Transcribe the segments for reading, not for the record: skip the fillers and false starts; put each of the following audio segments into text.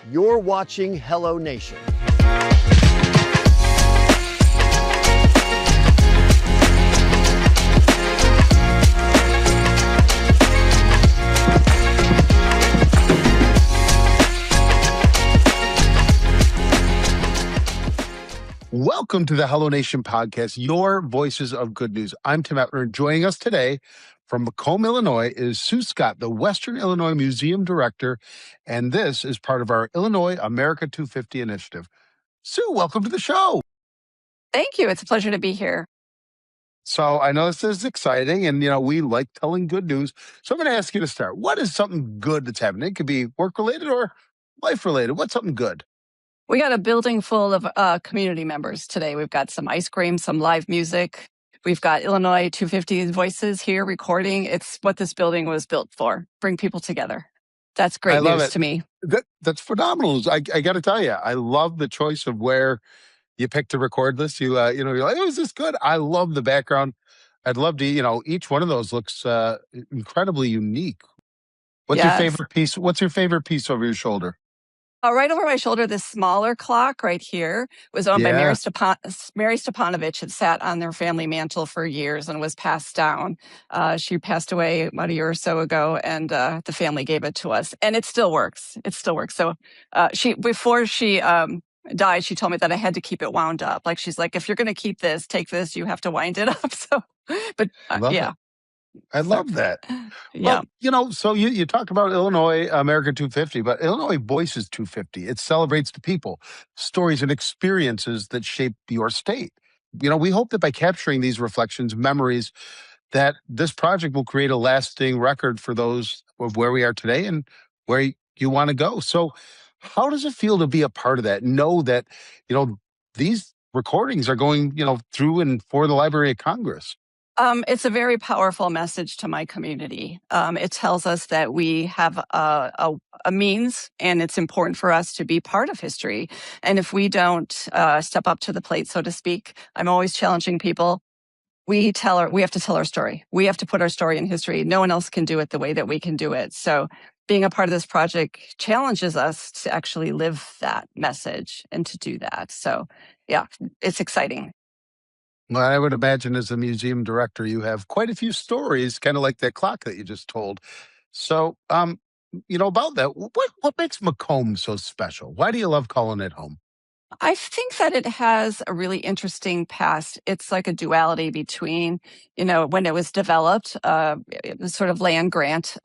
You're watching HelloNation. Welcome to the HelloNation podcast, your voices of good news. I'm Tim Etner. Joining us today from Macomb, Illinois is Sue Scott, the Western Illinois Museum Director, and this is part of our Illinois America 250 initiative. Sue, welcome to the show. Thank you. It's a pleasure to be here. So I know this is exciting, and we like telling good news. So I'm going to ask you to start. What is something good that's happening? It could be work-related or life-related. What's something good? We got a building full of community members today. We've got some ice cream, some live music. We've got Illinois 250 voices here recording. It's what this building was built for, bring people together. That's great news to me. That's phenomenal. I got to tell you, I love the choice of where you picked to record this. You're like, oh, is this good? I love the background. I'd love to, each one of those looks incredibly unique. What's your favorite piece? What's your favorite piece over your shoulder? Right over my shoulder, this smaller clock right here was owned by Mary Stepanovich. It sat on their family mantle for years and was passed down. She passed away about a year or so ago, and the family gave it to us. And it still works. So before she died, she told me that I had to keep it wound up. Like, she's like, if you're going to keep this, take this, you have to wind it up. So, but yeah. I love that. Yeah. Well, so you talked about Illinois America 250, but Illinois Voices 250. It celebrates the people, stories, and experiences that shape your state. We hope that by capturing these reflections, memories, that this project will create a lasting record for those of where we are today and where you want to go. So how does it feel to be a part of that? Know that, these recordings are going, through and for the Library of Congress. It's a very powerful message to my community. It tells us that we have a means, and it's important for us to be part of history. And if we don't step up to the plate, so to speak, I'm always challenging people. We have to tell our story. We have to put our story in history. No one else can do it the way that we can do it. So being a part of this project challenges us to actually live that message and to do that. So yeah, it's exciting. Well, I would imagine as a museum director, you have quite a few stories, kind of like that clock that you just told. So, about that, what makes Macomb so special? Why do you love calling it home? I think that it has a really interesting past. It's like a duality between, when it was developed, it was sort of land grant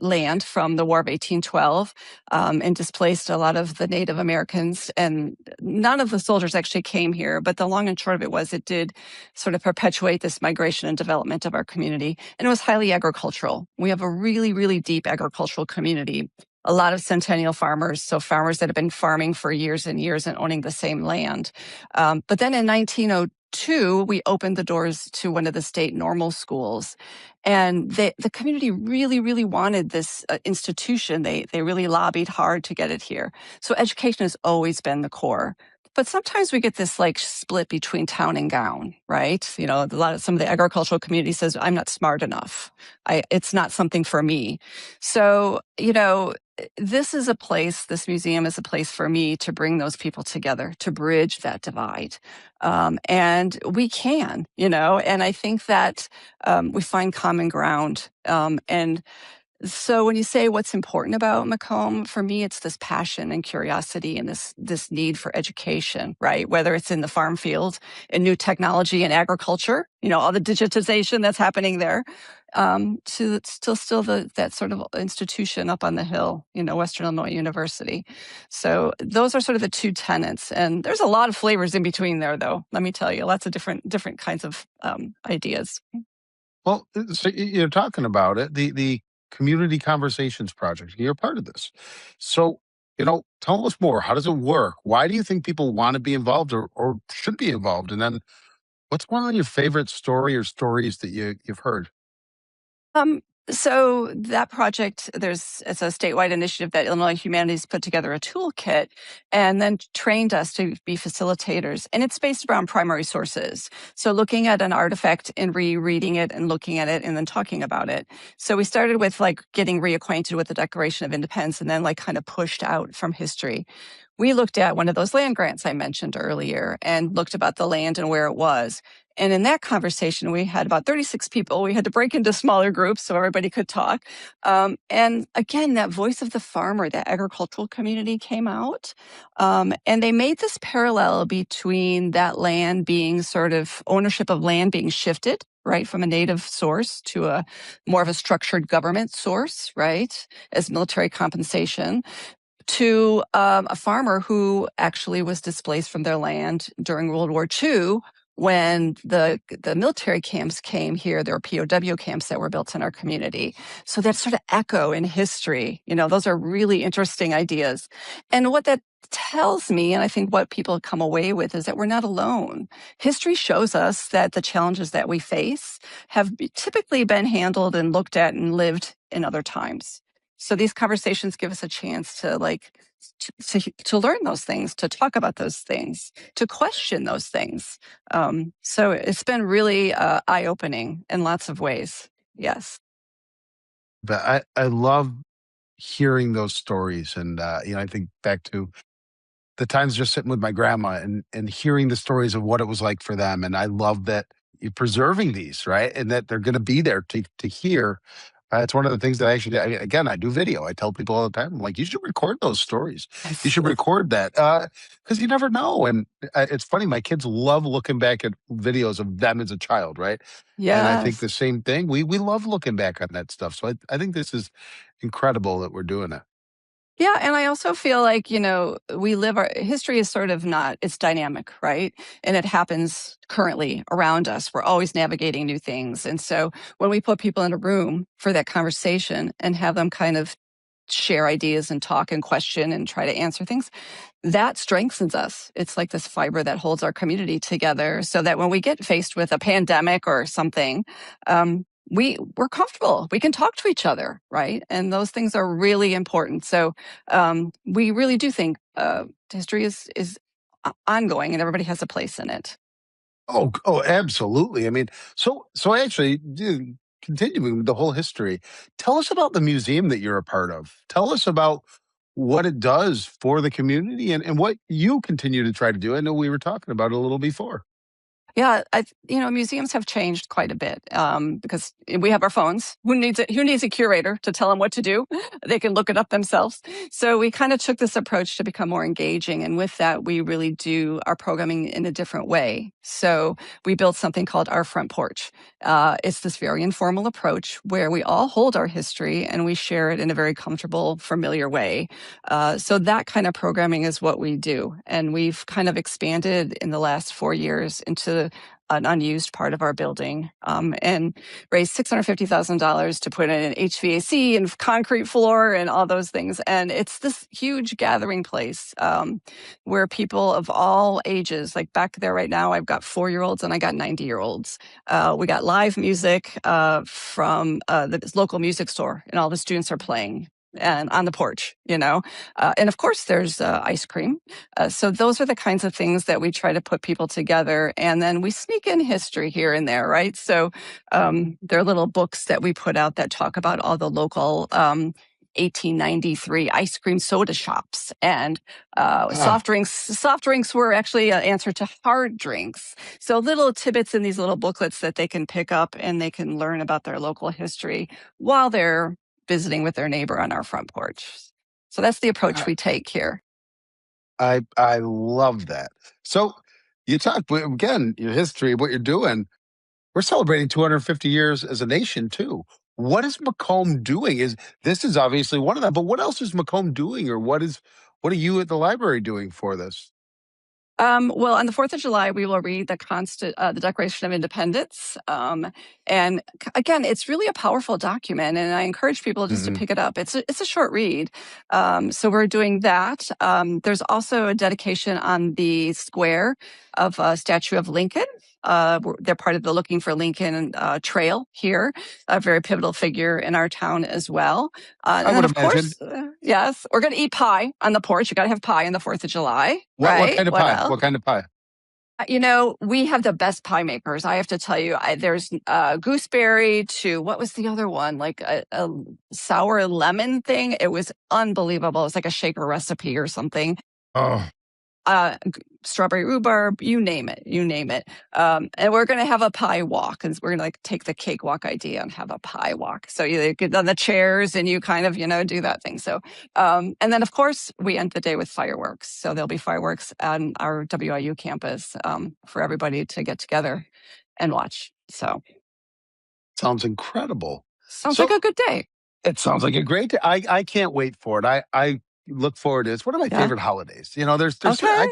land from the War of 1812 and displaced a lot of the Native Americans. And none of the soldiers actually came here. But the long and short of it was it did sort of perpetuate this migration and development of our community. And it was highly agricultural. We have a really, really deep agricultural community. A lot of centennial farmers, so farmers that have been farming for years and years and owning the same land. But then in 1902, we opened the doors to one of the state normal schools. And the community really, really wanted this institution. They really lobbied hard to get it here. So education has always been the core. But sometimes we get this like split between town and gown, right? Some of the agricultural community says, I'm not smart enough. It's not something for me. So, this museum is a place for me to bring those people together, to bridge that divide. And we can, and I think that we find common ground. And so when you say what's important about Macomb, for me, it's this passion and curiosity and this need for education, right? Whether it's in the farm field, in new technology and agriculture, all the digitization that's happening there, to still that sort of institution up on the hill, Western Illinois University. So those are sort of the two tenets. And there's a lot of flavors in between there, though. Let me tell you, lots of different kinds of ideas. Well, so you're talking about it, the Community Conversations Project. You're part of this. So, tell us more. How does it work? Why do you think people want to be involved or should be involved? And then what's one of your favorite stories that you've heard? So that project, it's a statewide initiative that Illinois Humanities put together a toolkit and then trained us to be facilitators. And it's based around primary sources. So looking at an artifact and rereading it and looking at it and then talking about it. So we started with like getting reacquainted with the Declaration of Independence and then like kind of pushed out from history. We looked at one of those land grants I mentioned earlier and looked about the land and where it was. And in that conversation, we had about 36 people. We had to break into smaller groups so everybody could talk. And again, that voice of the farmer, that agricultural community came out. And they made this parallel between that land being sort of ownership of land being shifted, right, from a native source to a more of a structured government source, right, as military compensation, to a farmer who actually was displaced from their land during World War II when the military camps came here. There were POW camps that were built in our community. So that sort of echo in history, those are really interesting ideas. And what that tells me, and I think what people come away with, is that we're not alone. History shows us that the challenges that we face have typically been handled and looked at and lived in other times. So these conversations give us a chance to to learn those things, to talk about those things, to question those things. So it's been really eye-opening in lots of ways. Yes. But I love hearing those stories. And, I think back to the times just sitting with my grandma and hearing the stories of what it was like for them. And I love that you're preserving these, right? And that they're going to be there to hear. It's one of the things that I actually, again, I do video. I tell people all the time, I'm like, you should record those stories. You should record that because you never know. And it's funny, my kids love looking back at videos of them as a child, right? And I think Yes. the same thing. We love looking back on that stuff. So I think this is incredible that we're doing it. Yeah, and I also feel like, we live our history is sort of not, it's dynamic, right? And it happens currently around us. We're always navigating new things. And so when we put people in a room for that conversation and have them kind of share ideas and talk and question and try to answer things, that strengthens us. It's like this fiber that holds our community together so that when we get faced with a pandemic or something, we're comfortable. We can talk to each other, right? And those things are really important. So we really do think history is ongoing and everybody has a place in it. Oh, absolutely. I mean, so actually, continuing with the whole history, tell us about the museum that you're a part of. Tell us about what it does for the community and what you continue to try to do. I know we were talking about it a little before. Yeah, museums have changed quite a bit because we have our phones. Who needs a curator to tell them what to do? They can look it up themselves. So we kind of took this approach to become more engaging, and with that, we really do our programming in a different way. So we built something called Our Front Porch. It's this very informal approach where we all hold our history and we share it in a very comfortable, familiar way. So that kind of programming is what we do, and we've kind of expanded in the last 4 years into an unused part of our building and raised $650,000 to put in an HVAC and concrete floor and all those things. And it's this huge gathering place where people of all ages, like back there right now, I've got 4-year-olds and I got 90-year-olds. We got live music from the local music store, and all the students are playing and on the porch, and of course there's ice cream. So those are the kinds of things that we try to put people together. And then we sneak in history here and there, right? So there are little books that we put out that talk about all the local 1893 ice cream soda shops, and Ah, soft drinks were actually an answer to hard drinks. So little tidbits in these little booklets that they can pick up and they can learn about their local history while they're visiting with their neighbor on our front porch. So that's the approach I we take here. I love that. So you talk again, your history, what you're doing. We're celebrating 250 years as a nation too. What is Macomb doing? This is obviously one of them, but what else is Macomb doing, or what are you at the library doing for this? Well, on the 4th of July, we will read the Declaration of Independence. And again, it's really a powerful document, and I encourage people just to Hmm. pick it up. It's a short read. So we're doing that. There's also a dedication on the square of a statue of Lincoln. They're part of the Looking for Lincoln Trail here, a very pivotal figure in our town as well. I And then, would of imagine. course, yes, we're going to eat pie on the porch. You got to have pie on the 4th of July, What right? kind of What pie? else? What kind of pie? We have the best pie makers. I have to tell you, there's gooseberry to what was the other one? Like a sour lemon thing. It was unbelievable. It's like a shaker recipe or something. Oh, Strawberry rhubarb, you name it, you name it. And we're going to have a pie walk, and we're going to like take the cakewalk idea and have a pie walk. So you get on the chairs and you kind of, do that thing. So, and then of course we end the day with fireworks. So there'll be fireworks on our WIU campus for everybody to get together and watch. So sounds incredible. sounds like So a good day. it sounds like a great day. I can't wait for it. I look forward to it. It's one of my Yeah. favorite holidays. Okay.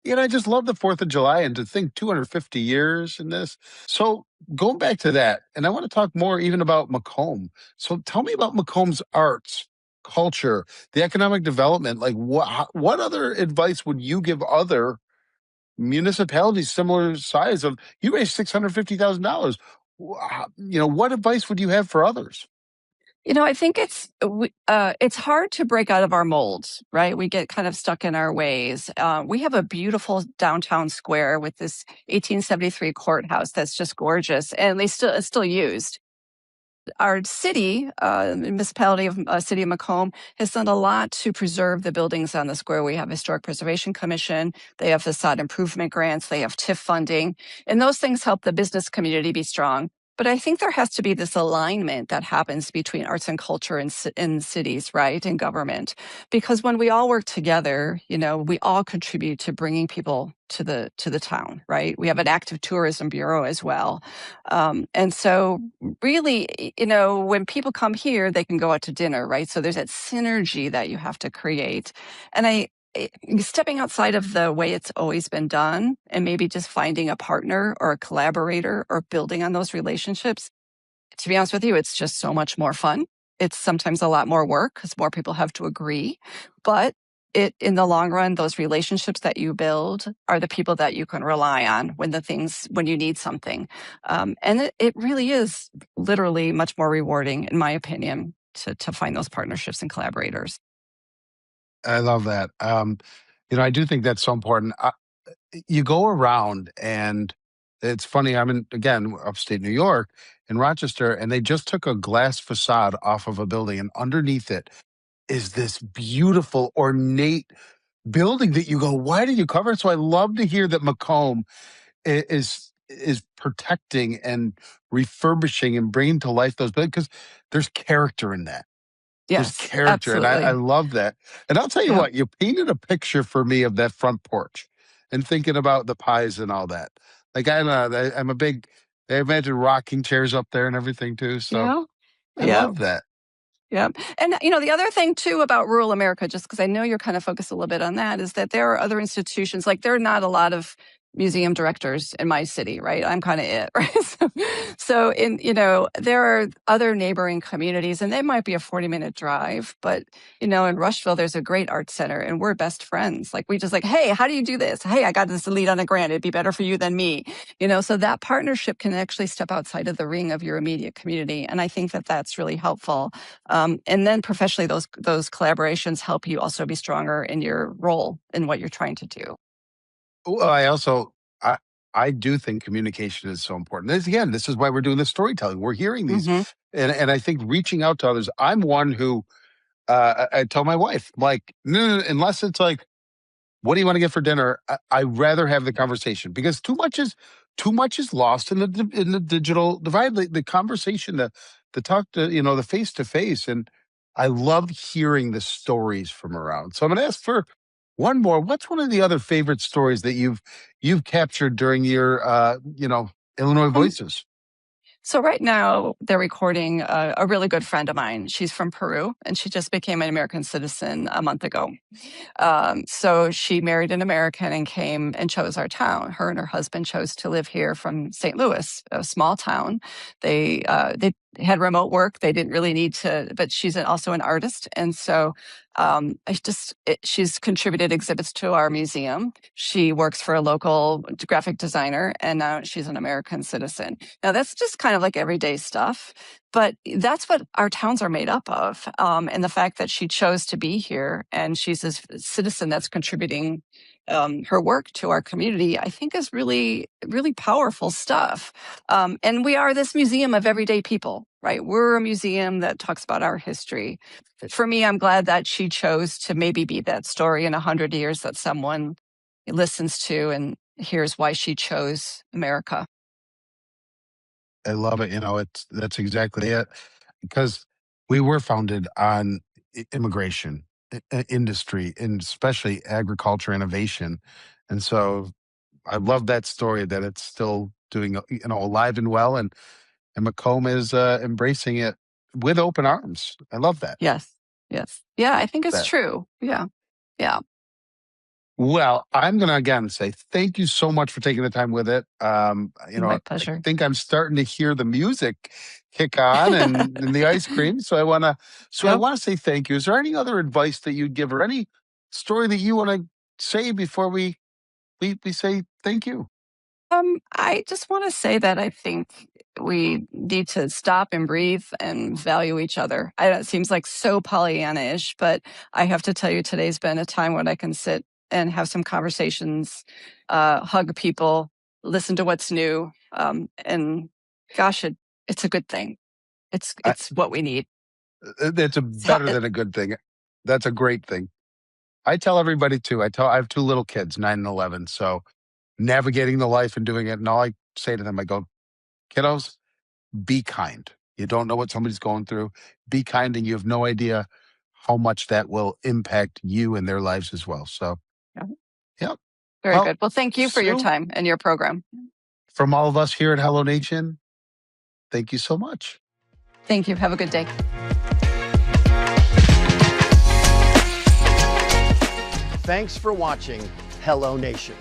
I just love the 4th of July, and to think 250 years in this. So going back to that, and I want to talk more even about Macomb. So tell me about Macomb's arts, culture, the economic development. Like what other advice would you give other municipalities similar size of you raised $650,000? What advice would you have for others? I think it's hard to break out of our molds, right? We get kind of stuck in our ways. We have a beautiful downtown square with this 1873 courthouse that's just gorgeous, and it's still used. Our city, municipality of City of Macomb, has done a lot to preserve the buildings on the square. We have Historic Preservation Commission. They have facade improvement grants. They have TIF funding, and those things help the business community be strong. But I think there has to be this alignment that happens between arts and culture in cities, right, and government. Because when we all work together, we all contribute to bringing people to the town, right? We have an active tourism bureau as well, and so really, when people come here, they can go out to dinner, right? So there's that synergy that you have to create, and stepping outside of the way it's always been done and maybe just finding a partner or a collaborator or building on those relationships. To be honest with you, it's just so much more fun. It's sometimes a lot more work because more people have to agree, but in the long run, those relationships that you build are the people that you can rely on when you need something. And it really is literally much more rewarding, in my opinion, to find those partnerships and collaborators. I love that. I do think that's so important. You go around, and it's funny. I'm in, again, upstate New York in Rochester, and they just took a glass facade off of a building, and underneath it is this beautiful, ornate building that you go, why did you cover it? So I love to hear that Macomb is protecting and refurbishing and bringing to life those buildings, because there's character in that. There's Yes, character, and I absolutely. love that. And I'll tell you Yeah. what, you painted a picture for me of that front porch and thinking about the pies and all that. Like I'm a big. I imagine rocking chairs up there and everything too. So Yeah. I Yeah. love that. Yeah. And, the other thing too about rural America, just because I know you're kind of focused a little bit on that, is that there are other institutions, like there are not a lot of museum directors in my city, right? I'm kind of it, right? So there are other neighboring communities, and they might be a 40-minute drive, but, in Rushville, there's a great art center, and we're best friends. Like we just like, hey, how do you do this? Hey, I got this lead on a grant. It'd be better for you than me. So that partnership can actually step outside of the ring of your immediate community. And I think that that's really helpful. And then professionally, those collaborations help you also be stronger in your role in what you're trying to do. Well, I I do think communication is so important. This is why we're doing this storytelling. We're hearing these, Hmm. and I think reaching out to others. I'm one who I tell my wife, like, no, unless it's like, what do you want to get for dinner? I rather have the conversation, because too much is lost in the digital divide. The conversation, the talk, to the face to face, and I love hearing the stories from around. So I'm going to ask for one more. What's one of the other favorite stories that you've captured during your Illinois Um, Voices? so right now they're recording a really good friend of mine. She's from Peru, and she just became an American citizen a month ago. So she married an American and came and chose our town. Her and her husband chose to live here from St. Louis, a small town. They had remote work. They didn't really need to, but she's also an artist. And so she's contributed exhibits to our museum. She works for a local graphic designer, and now she's an American citizen. Now, that's just kind of like everyday stuff, but that's what our towns are made up of. And the fact that she chose to be here and she's a citizen that's contributing her work to our community, I think is really, really powerful stuff. And we are this museum of everyday people, right? We're a museum that talks about our history. For me, I'm glad that she chose to maybe be that story in 100 years that someone listens to and hears why she chose America. I love it. That's exactly it. Because we were founded on immigration, industry, and especially agriculture innovation. And so I love that story that it's still doing, alive and well. And Macomb is embracing it with open arms. I love that. Yes. Yes. Yeah, I think it's That. true. Yeah. Yeah. Well, I'm going to again say thank you so much for taking the time with it. My I pleasure. think I'm starting to hear the music kick on and the ice cream. I Yep. want to say thank you. Is there any other advice that you'd give or any story that you want to say before we say thank you? I just want to say that I think we need to stop and breathe and value each other. It seems like so Pollyanna-ish, but I have to tell you, today's been a time when I can sit and have some conversations, hug people, listen to what's new, and gosh, it's a good thing. I, It's what we need. it's a So, better than a good thing. That's a great thing. I tell everybody too. I have two little kids, 9 and 11. So navigating the life and doing it. And all I say to them, I go, kiddos, be kind. You don't know what somebody's going through. Be kind, and you have no idea how much that will impact you and their lives as well. So, yeah, yeah. very Well, good. Well, thank you for your Sue, time and your program. from all of us here at HelloNation, thank you so much. Thank you. Have a good day. Thanks for watching HelloNation.